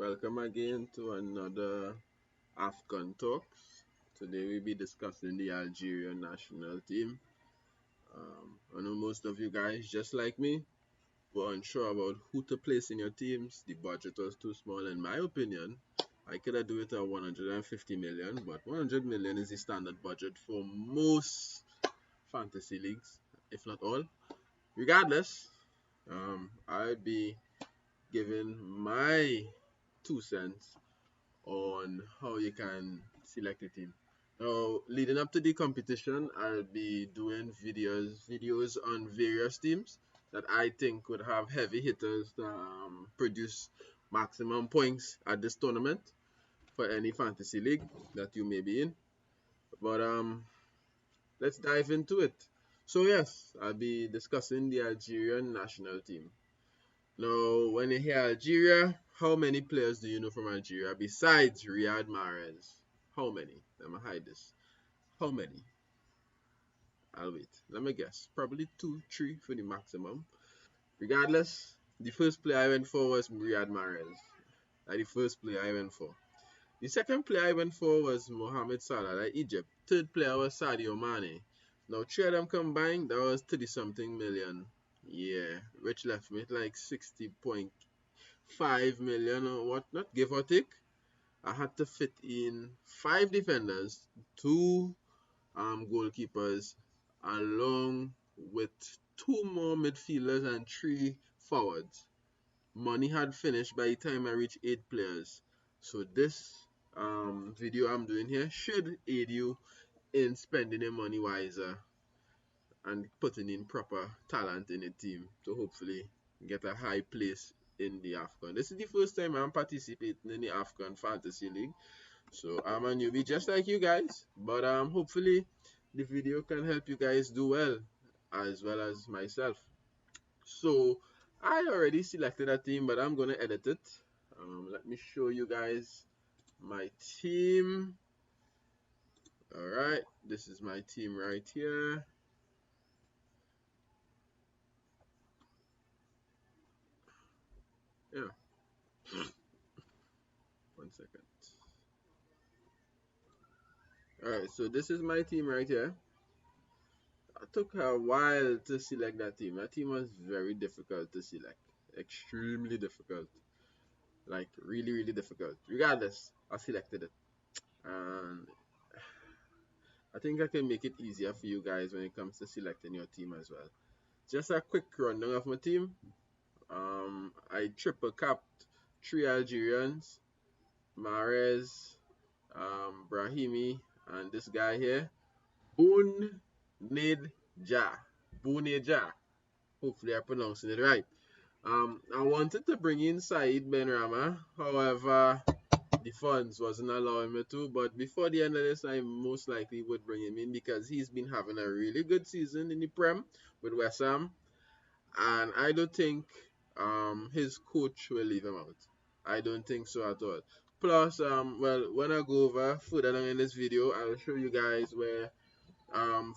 Welcome again to another AFCON talks. Today we'll be discussing the Algerian national team. I know most of you guys, just like me, were unsure about who to place in your teams. The budget was too small, in my opinion. I could have do it at 150 million, but 100 million is the standard budget for most fantasy leagues, if not all. Regardless, I'll be giving my 2 cents on how you can select a team. Now, leading up to the competition, I'll be doing videos on various teams that I think would have heavy hitters to produce maximum points at this tournament for any fantasy league that you may be in. But let's dive into it. So yes, I'll be discussing the Algerian national team. Now, when you hear Algeria, how many players do you know from Algeria besides Riyad Mahrez? How many? Let me hide this. How many? I'll wait. Let me guess. Probably 2, 3 for the maximum. Regardless, the first player I went for was Riyad Mahrez. That's the first player I went for. The second player I went for was Mohamed Salah, like Egypt. Third player was Sadio Mane. Now, three of them combined, that was 30 something million. Yeah, which left me like 60.5 million or whatnot, give or take. I had to fit in 5 defenders, 2 goalkeepers, along with 2 more midfielders and 3 forwards. Money had finished by the time I reached 8 players. So this video I'm doing here should aid you in spending your money wiser and putting in proper talent in the team to hopefully get a high place in the AFCON. This is the first time I'm participating in the AFCON Fantasy League. So I'm a newbie just like you guys, but hopefully the video can help you guys do well as myself. So I already selected a team, but I'm gonna edit it. Let me show you guys my team. Alright, this is my team right here. Yeah. 1 second. Alright, so this is my team right here. It took a while to select that team. That team was very difficult to select. Extremely difficult. Like really, really difficult. Regardless, I selected it. And I think I can make it easier for you guys when it comes to selecting your team as well. Just a quick rundown of my team. I triple capped 3 Algerians, Mahrez, Brahimi, and this guy here, Bounedjah. Bounedjah. Hopefully I pronounced it right. I wanted to bring in Said Benrahma, however, the funds wasn't allowing me to. But before the end of this, I most likely would bring him in because he's been having a really good season in the Prem with West Ham, and I don't think his coach will leave him out. I don't think so at all. Plus, well, when I go over further down in this video, I will show you guys where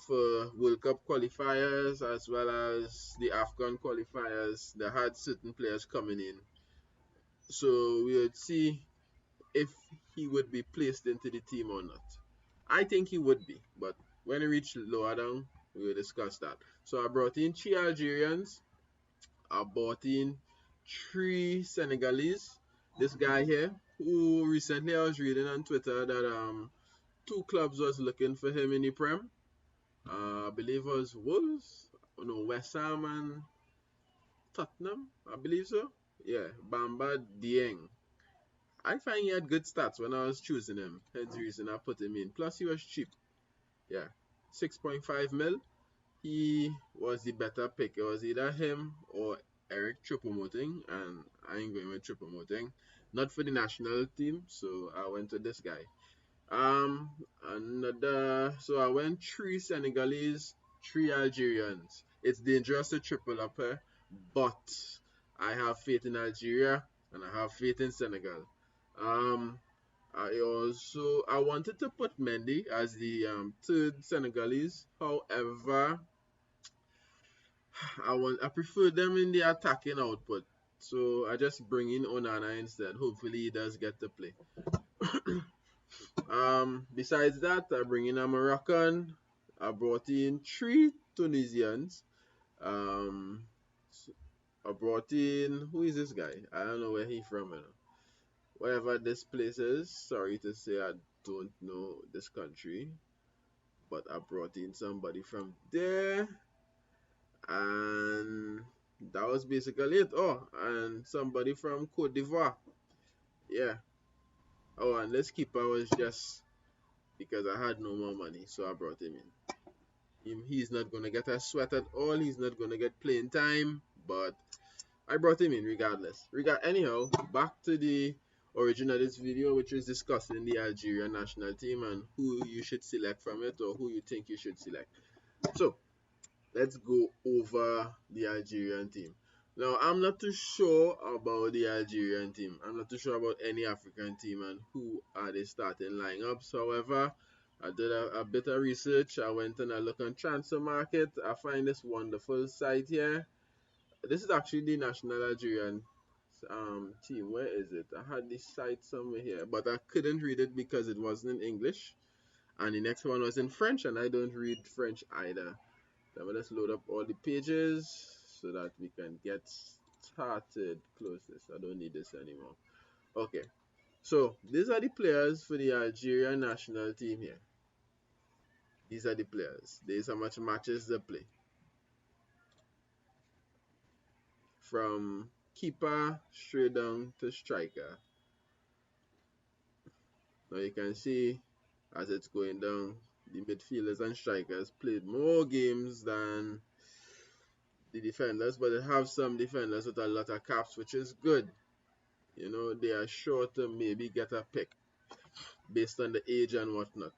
for World Cup qualifiers as well as the AFCON qualifiers, they had certain players coming in. So we would see if he would be placed into the team or not. I think he would be, but when he reached lower down, we will discuss that. So I brought in 3 Algerians. I brought in 3 Senegalese. This guy here, who recently I was reading on Twitter that 2 clubs was looking for him in the Prem. I believe it was Wolves, no, West Ham and Tottenham, I believe so. Yeah, Bamba Dieng. I find he had good stats when I was choosing him. Hence the reason I put him in. Plus he was cheap. Yeah, 6.5 mil. He was the better pick. It was either him or Eric Choupo-Moting, and I ain't going with Choupo-Moting. Not for the national team, so I went to this guy. So I went 3 Senegalese, 3 Algerians. It's dangerous to triple up here, but I have faith in Algeria and I have faith in Senegal. I wanted to put Mendy as the 3rd Senegalese. However, I prefer them in the attacking output. So I just bring in Onana instead. Hopefully he does get to play. Besides that, I bring in a Moroccan. I brought in 3 Tunisians. Um, I brought in, who is this guy? I don't know where he from. Wherever this place is, sorry to say I don't know this country, but I brought in somebody from there, and that was basically it. Oh, and somebody from Cote d'Ivoire. Yeah. Oh, and this keeper was just because I had no more money, so I brought him in. He's not gonna get a sweat at all. He's not gonna get playing time, but I brought him in regardless. Anyhow, back to the origin of this video, which is discussing the Algerian national team and who you should select from it, or who you think you should select. So let's go over the Algerian team. Now, I'm not too sure about the Algerian team. I'm not too sure about any African team and who are they starting lineups. However, I did a bit of research. I went and I looked on Transfer Market. I find this wonderful site here. This is actually the national Algerian team. Where is it? I had this site somewhere here, but I couldn't read it because it wasn't in English. And the next one was in French, and I don't read French either. So let's load up all the pages so that we can get started. Close this. I don't need this anymore. Okay. So these are the players for the Algerian national team here. These are the players. These are how much matches they play. From keeper straight down to striker. Now you can see as it's going down, the midfielders and strikers played more games than the defenders, but they have some defenders with a lot of caps, which is good. You know, they are sure to maybe get a pick based on the age and whatnot.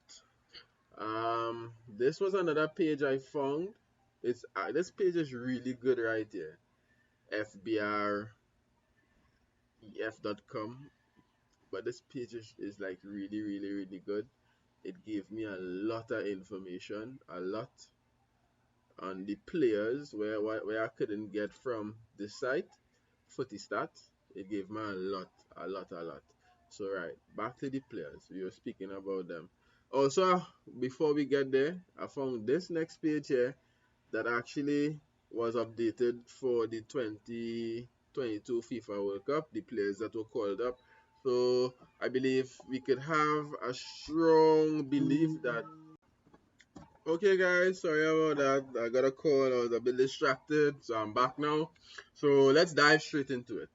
This was another page I found. It's this page is really good right here. FBREF.com. But this page is like really good. It gave me a lot of information, a lot on the players where I couldn't get from this site, Footy Stats. It gave me a lot. So right, back to the players. We were speaking about them. Also, before we get there, I found this next page here that actually was updated for the 2022 FIFA World Cup, the players that were called up. So I believe we could have a strong belief that. Okay guys, sorry about that. I got a call, I was a bit distracted, so I'm back now. So let's dive straight into it.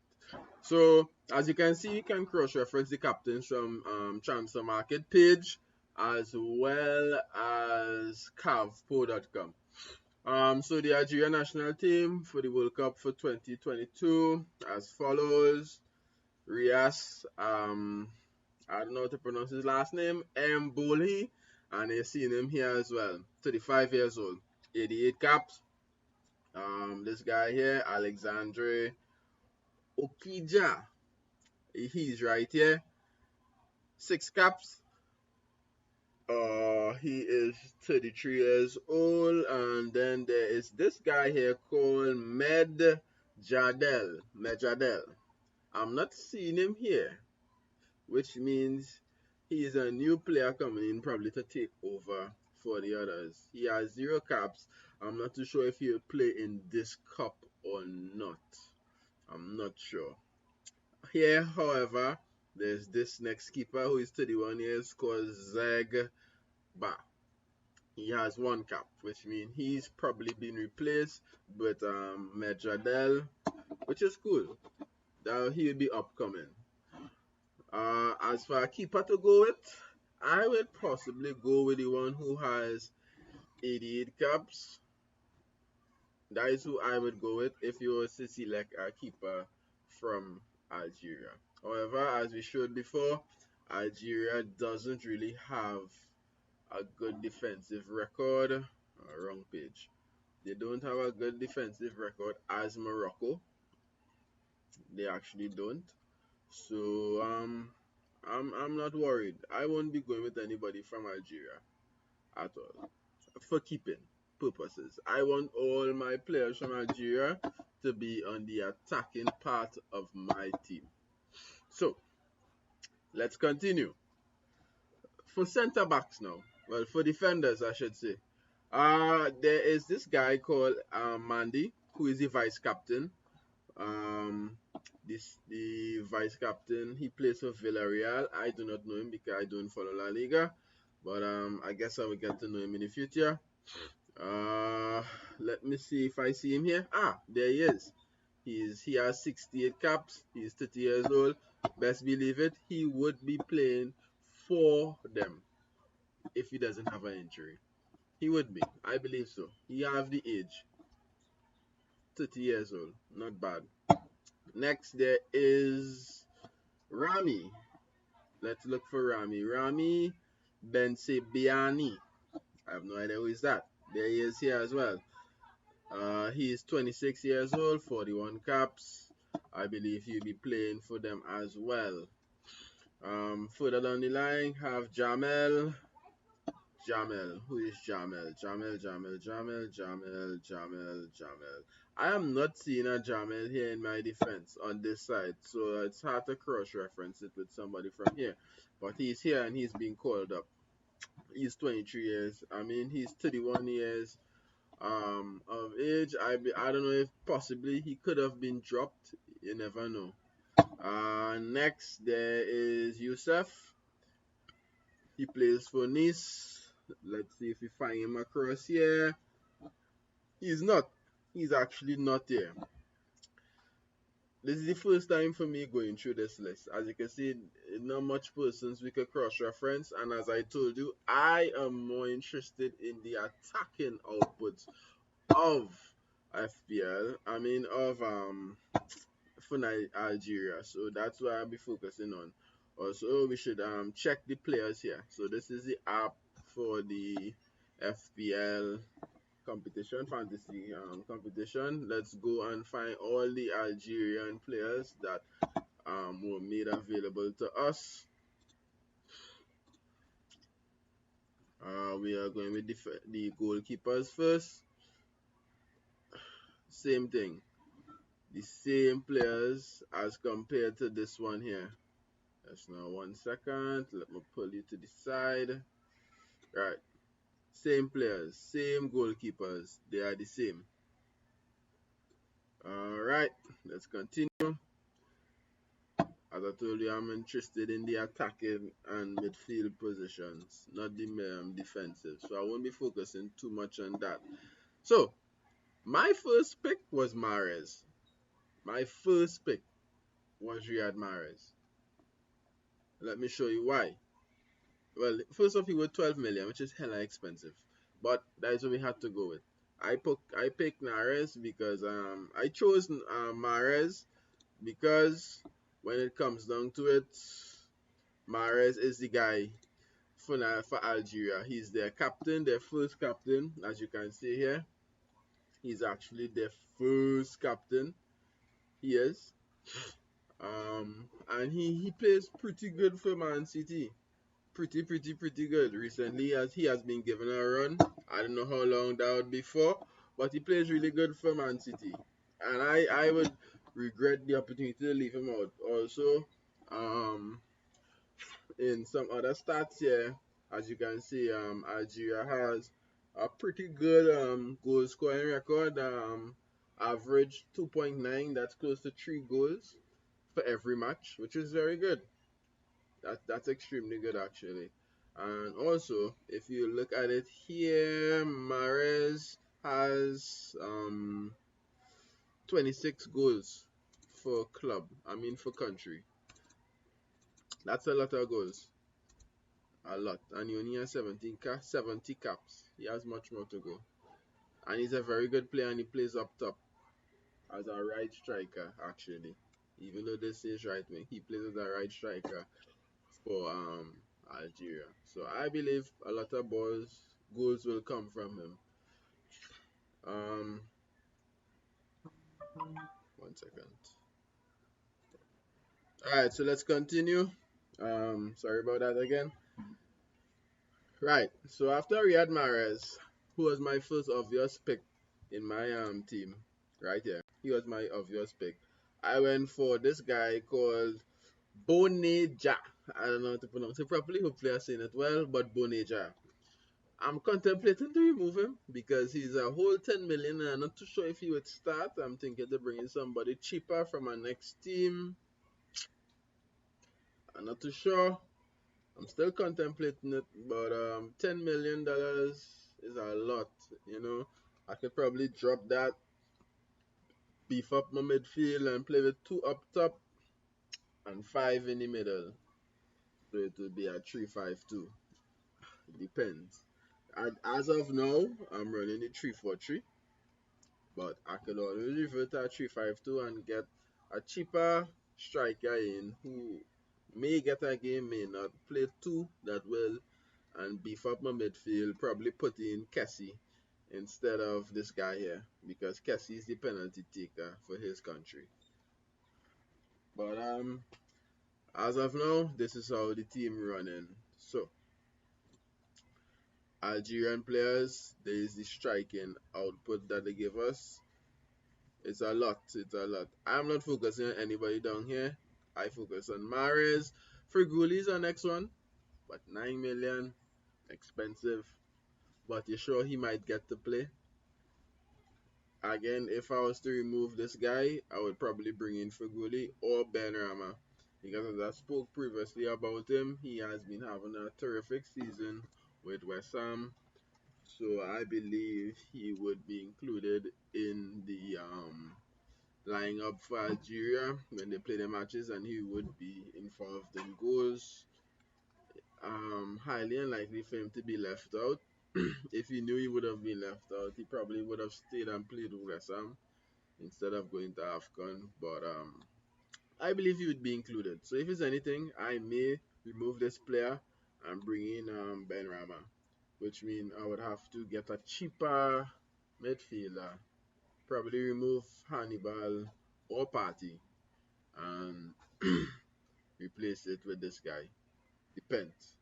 So as you can see, you can cross-reference the captains from Transfer Market page as well as cavpo.com. So the Algeria national team for the World Cup for 2022 as follows. Rias, I don't know how to pronounce his last name, Mboli, and you're seeing him here as well. 35 years old, 88 caps. This guy here, Alexandre Okija, he's right here, 6 caps. He is 33 years old, and then there is this guy here called Medjadel. I'm not seeing him here, which means he is a new player coming in probably to take over for the others. He has 0 caps. I'm not too sure if he'll play in this cup or not. I'm not sure. Here, however, there's this next keeper who is 31 years called Zeg Ba. He has 1 cap, which means he's probably been replaced with Medjadel, which is cool. That he'll be upcoming. As for a keeper to go with, I would possibly go with the one who has 88 caps. That is who I would go with if you were to select a keeper from Algeria. However, as we showed before, Algeria doesn't really have a good defensive record. Wrong page. They don't have a good defensive record as Morocco. They actually don't. So I'm not worried. I won't be going with anybody from Algeria at all for keeping. purposes. I want all my players from Algeria to be on the attacking part of my team. So let's continue. For center backs now, well, for defenders, I should say. There is this guy called Mandy, who is the vice captain. Um, the vice captain. He plays for Villarreal. I do not know him because I don't follow La Liga, but I guess I will get to know him in the future. Uh, Let me see if I see him here. Ah, there he is. He has 68 caps. He's 30 years old. Best believe it, he would be playing for them if he doesn't have an injury. He would be. I believe so. He have the age. 30 years old. Not bad. Next there is Rami. Let's look for Rami. Rami Bensebiani. I have no idea who is that. There he is here as well. He is 26 years old, 41 caps. I believe he'll be playing for them as well. Further down the line, have Jamel. Jamel. Who is Jamel? Jamel. I am not seeing a Jamel here in my defense on this side, so it's hard to cross-reference it with somebody from here. But he's here and he's being called up. He's 23 years. I mean, he's 31 years of age. I don't know if possibly he could have been dropped. You never know. Next there is Youssef. He plays for Nice. Let's see if we find him across here. He's not. He's actually not here. This is the first time for me going through this list. As you can see, not much persons we could cross-reference. And as I told you, I am more interested in the attacking outputs of FPL. I mean, of for Algeria. So that's what I'll be focusing on. Also, we should check the players here. So this is the app for the FPL competition, fantasy competition. Let's go and find all the Algerian players that were made available to us. We are going with the goalkeepers first. Same thing, the same players as compared to this one here. Just now 1 second, let me pull you to the side. Right, same players, same goalkeepers, they are the same. Alright, let's continue. As I told you, I'm interested in the attacking and midfield positions, not the defensive. So I won't be focusing too much on that. So, my first pick was Mahrez. My first pick was Riyad Mahrez. Let me show you why. Well, first off, he was 12 million, which is hella expensive. But that's what we had to go with. I picked Mahrez because I chose Mahrez because when it comes down to it, Mahrez is the guy for Algeria. He's their captain, their first captain, as you can see here. He's actually their first captain. He is. And he plays pretty good for Man City. Pretty good. Recently, as he has been given a run. I don't know how long that would be for, but he plays really good for Man City. And I would regret the opportunity to leave him out. Also, in some other stats here, as you can see, Algeria has a pretty good goal scoring record. Average 2.9. That's close to 3 goals for every match, which is very good. That's extremely good actually. And also, if you look at it here, Mahrez has 26 goals for club. I mean for country. That's a lot of goals. A lot. And he only has 70 caps. He has much more to go. And he's a very good player and he plays up top as a right striker actually. Even though this is right wing, he plays as a right striker for Algeria. So I believe a lot of goals will come from him. 1 second. Alright, so let's continue. Sorry about that again. Right, so after Riyad Mahrez, who was my first obvious pick in my team right here. He was my obvious pick. I went for this guy called Boneja. I don't know how to pronounce it properly. Hopefully I'm saying it well, but Boneja. I'm contemplating to remove him because he's a whole 10 million and I'm not too sure if he would start. I'm thinking to bring in somebody cheaper from our next team. I'm not too sure. I'm still contemplating it, but $10 million is a lot, you know. I could probably drop that, beef up my midfield, and play with two up top and five in the middle. So it will be a 3-5-2. It depends. As of now, I'm running the 3-4-3, but I could always revert to a 3-5-2 and get a cheaper striker in who may get a game, may not play two that will, and beef up my midfield, probably put in Kessie instead of this guy here because Kessie is the penalty taker for his country. But as of now, this is how the team running. So Algerian players, there is the striking output that they give us. It's a lot. It's a lot. I'm not focusing on anybody down here. I focus on Mahrez. Friguli is our next one, but 9 million, expensive. But you sure he might get to play? Again, if I was to remove this guy, I would probably bring in Feguli or Benrahma. Because as I spoke previously about him, he has been having a terrific season with West Ham. So I believe he would be included in the lineup for Algeria when they play the matches, and he would be involved in goals. Highly unlikely for him to be left out. If he knew he would have been left out, he probably would have stayed and played with West Ham instead of going to AFCON. But I believe he would be included. So if it's anything, I may remove this player and bring in Benrahma, which means I would have to get a cheaper midfielder. Probably remove Hannibal or Party and replace it with this guy. Depends.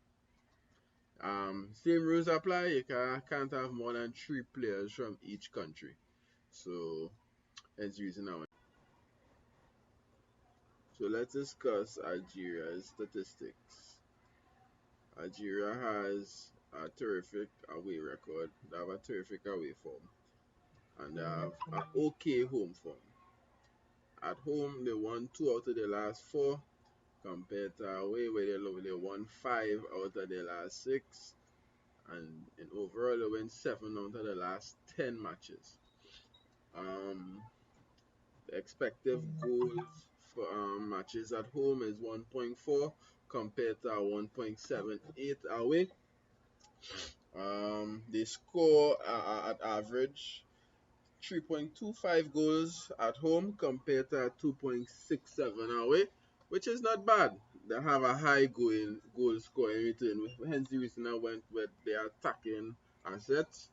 Same rules apply. You can't have more than 3 players from each country. So that's the reason I want. So let's discuss Algeria's statistics. Algeria has a terrific away record. They have a terrific away form. And they have an okay home form. At home, they won 2 out of the last 4, compared to away where they won 5 out of the last 6. And in overall, they won 7 out of the last 10 matches. The expected goals for matches at home is 1.4 compared to 1.78 away. They score at average 3.25 goals at home compared to 2.67 away, which is not bad. They have a high goal scoring return, hence the reason I went with their attacking assets.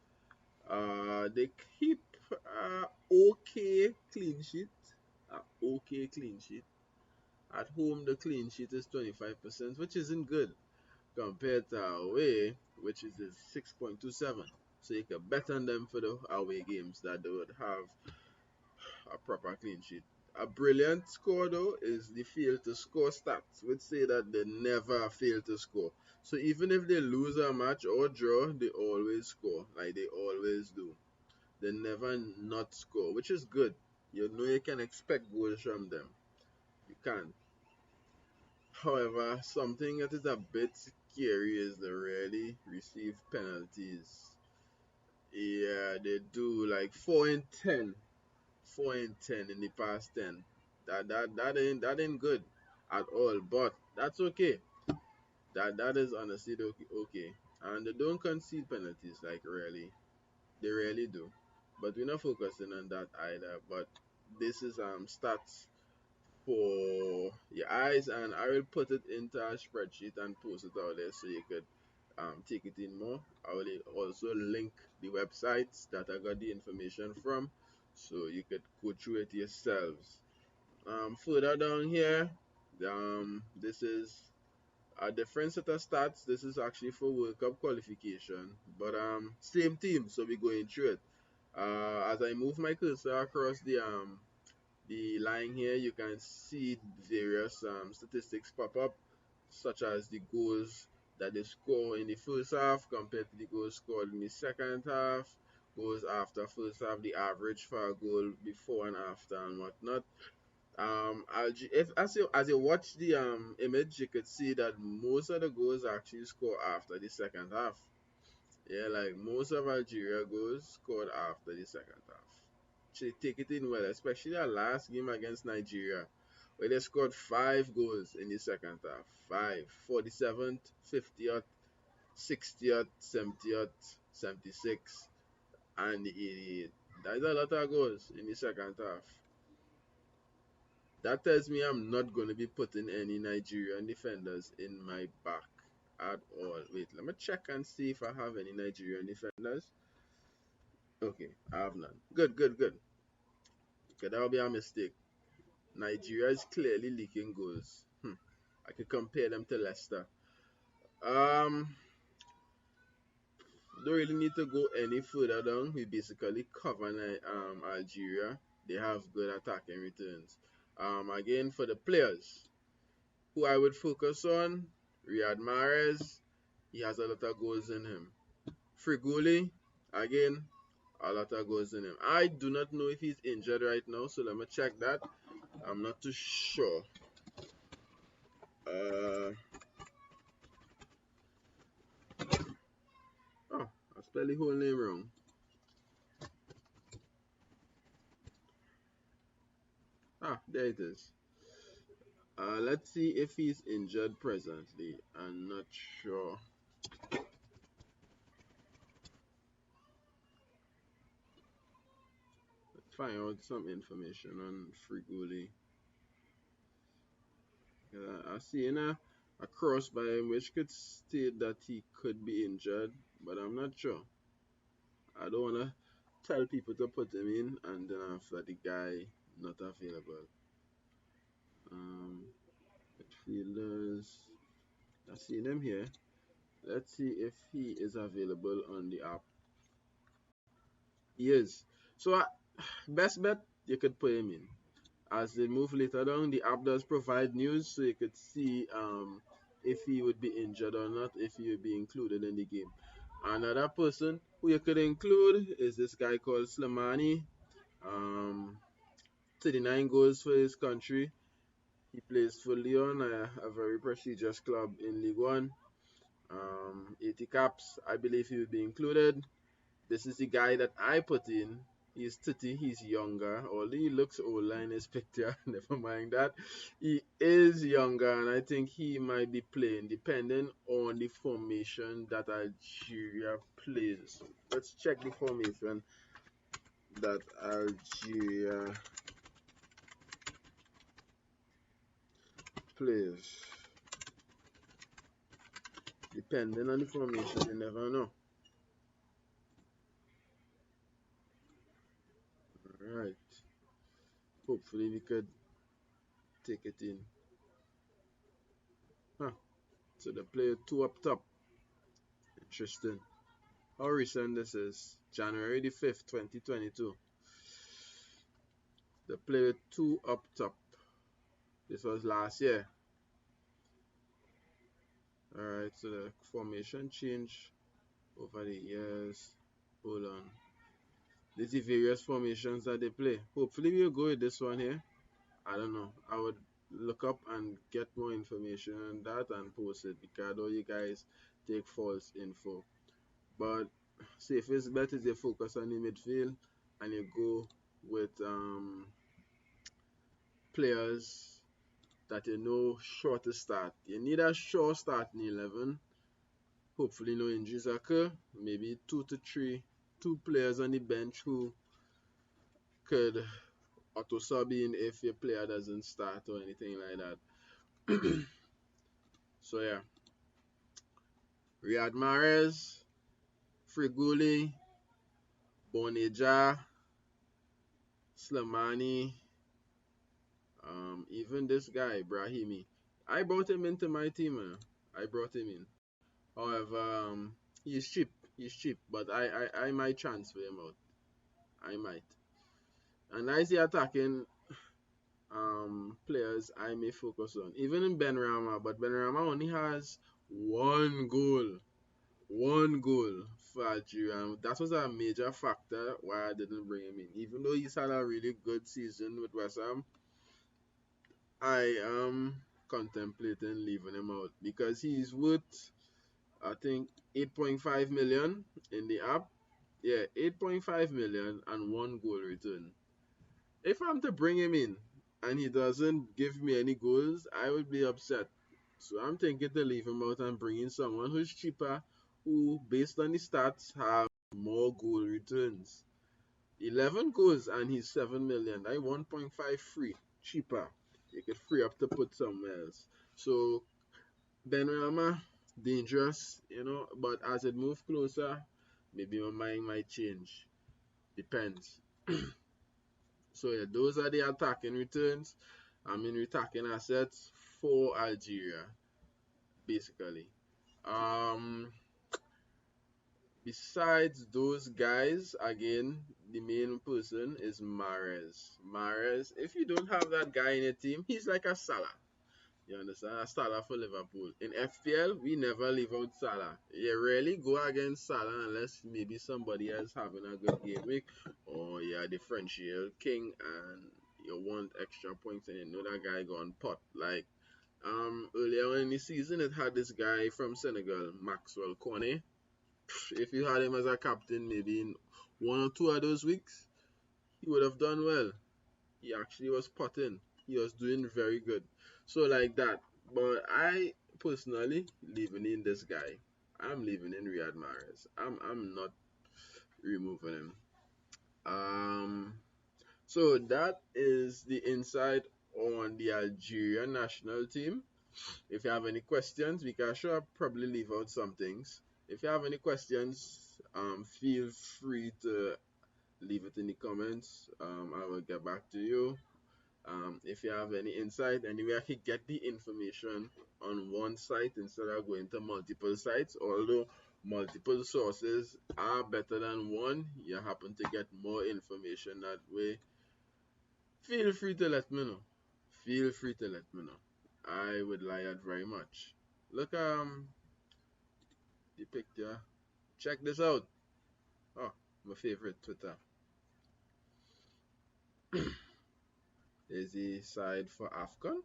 They keep okay clean sheet. Okay clean sheet. At home, the clean sheet is 25%, which isn't good compared to away, which is 6.27. So you can bet on them for the away games that they would have a proper clean sheet. A brilliant score though is the fail to score stats, which say that they never fail to score. So even if they lose a match or draw, they always score, like they always do. They never not score, which is good. You know you can expect goals from them. You can't. However, something that is a bit scary is they rarely receive penalties. Yeah, they do like 4 in 10. 4 in 10 in the past 10. That ain't good at all, but that's okay. That is honestly okay. And they don't concede penalties like rarely. They rarely do. But we're not focusing on that either. But this is stats for your eyes, and I will put it into a spreadsheet and post it out there so you could take it in more. I will also link the websites that I got the information from so you could go through it yourselves. Further down here, this is A different set of stats. This is actually for World Cup qualification, but same team, so we're going through it. As I move my cursor across the line here, you can see various statistics pop up, such as the goals that they score in the first half compared to the goals scored in the second half, goals after first half, the average for a goal before and after, and whatnot. As you watch the image, you could see that most of the goals actually score after the second half. Yeah, like most of Algeria goals scored after the second half. They take it in well, especially that last game against Nigeria, where they scored 5 goals in the second half. 5, 47th, 50th, 60th, 70th, 76, and the 88th. That's a lot of goals in the second half. That tells me I'm not going to be putting any Nigerian defenders in my back at all. Wait, let me check and see if I have any Nigerian defenders. Okay, I have none. Good, good, good. Okay, that will be a mistake. Nigeria is clearly leaking goals. I could compare them to Leicester. Don't really need to go any further down. We basically cover Algeria. They have good attacking returns. Again, for the players who I would focus on, Riyad Mahrez, he has a lot of goals in him. Frigoli, again, a lot of goals in him. I do not know if he's injured right now, so let me check that. I'm not too sure. Oh, I spelled the whole name wrong. There it is. Let's see if he's injured presently. I'm not sure. Let's find out some information on Frigoli. I see a cross by him which could state that he could be injured, but I'm not sure. I don't want to tell people to put him in and then after the guy not available. Midfielders, I see him here. Let's see if he is available on the app. He is. So best bet, you could put him in. As they move later down, the app does provide news, so you could see if he would be injured or not, if he would be included in the game. Another person who you could include is this guy called Slimani. 39 goals for his country. He plays for Lyon, a very prestigious club in Ligue 1. 80 caps. I believe he would be included. This is the guy that I put in. He's 30, he's younger, although he looks older in his picture. Never mind that. He is younger, and I think he might be playing, depending on the formation that Algeria plays. Let's check the formation that Algeria plays. Depending on the formation, you never know. Alright. Hopefully we could take it in. So they play 2 up top. Interesting. How recent this is? January the 5th, 2022. They played 2 up top. This was last year. Alright, so the formation changed over the years. Hold on. These are various formations that they play. Hopefully we'll go with this one here. I don't know. I would look up and get more information on that and post it, because all you guys take false info. But safest bet is you focus on the midfield and you go with players that you know sure to start. You need a sure starting 11. Hopefully no injuries occur. Maybe 2 to 3 players on the bench who could auto sub in if your player doesn't start or anything like that. So yeah, Riyad Mahrez, Frigoli, Boneja, Slimani, even this guy Brahimi. I brought him into my team. I brought him in. However, he's cheap. He's cheap, but I might transfer him out. I might. And I see attacking players I may focus on. Even in Ben Rama, but Ben Rama only has one goal. One goal for Algeria. And that was a major factor why I didn't bring him in. Even though he's had a really good season with West Ham, I am contemplating leaving him out because he's worth, I think, 8.5 million in the app. Yeah, 8.5 million and one goal return. If I'm to bring him in and he doesn't give me any goals, I would be upset. So I'm thinking to leave him out and bring in someone who's cheaper, who, based on the stats, have more goal returns. 11 goals and he's 7 million. I 1.5 free, cheaper. You could free up to put somewhere else. So Benrahma, dangerous, but as it moves closer, maybe my mind might change. Depends. So yeah, those are the attacking returns. I mean attacking assets for Algeria, basically. Um, Besides those guys, again, the main person is Mahrez. Mahrez, if you don't have that guy in your team, he's like a Salah. You understand? A Salah for Liverpool. In FPL, we never leave out Salah. You rarely go against Salah unless maybe somebody else having a good game week, or you're differential king and you want extra points and you know that guy gone pot. Like earlier in the season, it had this guy from Senegal, Maxwell Cornet. If you had him as a captain, maybe in one or two of those weeks, he would have done well. He actually was potting. He was doing very good. So like that. But I personally leaving in this guy. I'm leaving in Riyad Mahrez. I'm not removing him. Um so that is the insight on the Algerian national team. If you have any questions, we can sure probably leave out some things. If you have any questions, feel free to leave it in the comments. I will get back to you. If you have any insight, anyway, I could get the information on one site instead of going to multiple sites. Although multiple sources are better than one, you happen to get more information that way. Feel free to let me know. Feel free to let me know. I would like that very much. Look, the picture. Check this out. Oh, my favorite Twitter. There's the side for AFCON.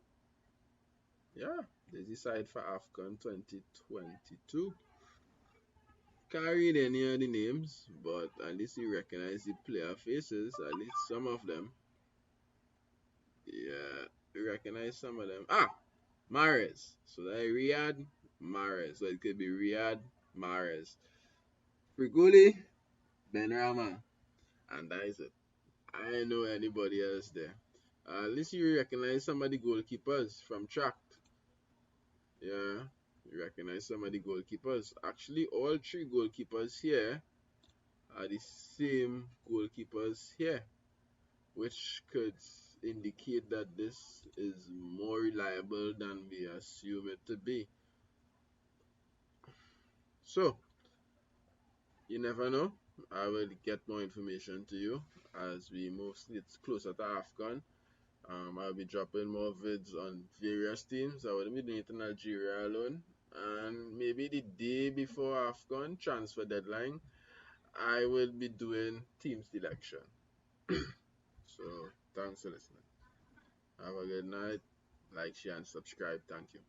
Yeah, there's the side for AFCON 2022. Can't read any of the names, but at least you recognize the player faces, at least some of them. Yeah, you recognize some of them. Ah, Mahrez. So that Riyad Mahrez. So it could be Riyad Mahrez. Friguli, Benrahma. And that is it. I know anybody else there. At least you recognize some of the goalkeepers from track. Yeah, you recognize some of the goalkeepers. Actually, all three goalkeepers here are the same goalkeepers here, which could indicate that this is more reliable than we assume it to be. So, you never know. I will get more information to you as we move closer to AFCON. I'll be dropping more vids on various teams. I wouldn't be doing it in Algeria alone. And maybe the day before AFCON transfer deadline, I will be doing team selection. So, thanks for listening. Have a good night. Like, share, and subscribe. Thank you.